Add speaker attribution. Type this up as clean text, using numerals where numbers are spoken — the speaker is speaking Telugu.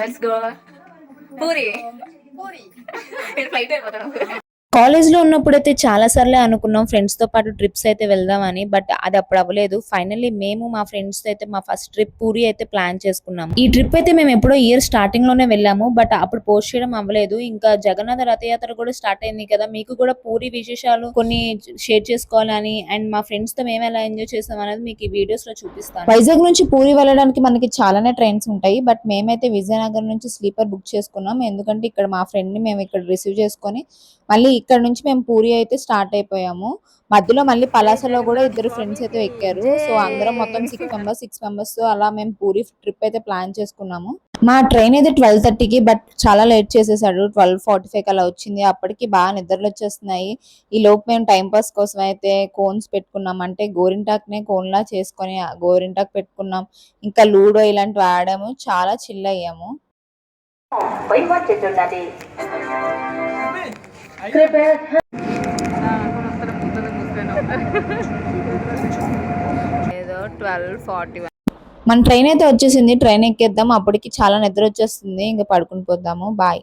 Speaker 1: Let's go puri puri flight అయిపోతాం.
Speaker 2: కాలేజ్ లో ఉన్నప్పుడైతే చాలా సార్లే అనుకున్నాం ఫ్రెండ్స్ తో పాటు ట్రిప్స్ అయితే వెళ్దామని. బట్ అది అప్పుడు అవ్వలేదు. ఫైనల్లీ మేము మా ఫ్రెండ్స్ తో అయితే మా ఫస్ట్ ట్రిప్ పూరి అయితే ప్లాన్ చేసుకున్నాం. ఈ ట్రిప్ అయితే మేము ఎప్పుడో ఇయర్ స్టార్టింగ్ లోనే వెళ్ళాము. బట్ అప్పుడు పోస్ట్ చేయడం అవ్వలేదు. ఇంకా జగన్నాథ రథయాత్ర కూడా స్టార్ట్ అయింది కదా, మీకు కూడా పూరి విశేషాలు కొన్ని షేర్ చేసుకోవాలని అండ్ మా ఫ్రెండ్స్ తో మేము ఎలా ఎంజాయ్ చేస్తాం అనేది మీకు ఈ వీడియోస్ లో చూపిస్తాను. వైజాగ్ నుంచి పూరి వెళ్ళడానికి మనకి చాలానే ట్రైన్స్ ఉంటాయి. బట్ మేమైతే విజయనగరం నుంచి స్లీపర్ బుక్ చేసుకున్నాం. ఎందుకంటే ఇక్కడ మా ఫ్రెండ్ ని మేము ఇక్కడ రిసీవ్ చేసుకొని మళ్ళీ ఇక్కడ నుంచి మేము పూరి అయితే స్టార్ట్ అయిపోయాము. మధ్యలో మళ్ళీ పలాసలో కూడా ఇద్దరు ఫ్రెండ్స్ అయితే ఎక్కారు. సో అందరం మొత్తం 6 మెంబర్స్ అలా మేము పూరి ట్రిప్ అయితే ప్లాన్ చేసుకున్నాము. మా ట్రైన్ అయితే 12:30కి, బట్ చాలా లేట్ చేసేసాడు. 12:45 అలా వచ్చింది. అప్పటికి బాగా నిద్రలు వచ్చేస్తున్నాయి. ఈ లోపు మేము టైం పాస్ కోసం అయితే కోన్స్ పెట్టుకున్నాం. అంటే గోరింటాక్నే కోన్లా చేసుకొని గోరింటాక్ పెట్టుకున్నాం. ఇంకా లూడో ఇలాంటివి ఆడాము. చాలా చిల్ అయ్యాము.
Speaker 1: ఏదో 12:41
Speaker 2: మన ట్రైన్ అయితే వచ్చేసింది. ట్రైన్ ఎక్కేద్దాం. అప్పటికి చాలా నిద్ర వచ్చేస్తుంది. ఇంకా పడుకుని పోద్దాము. బాయ్.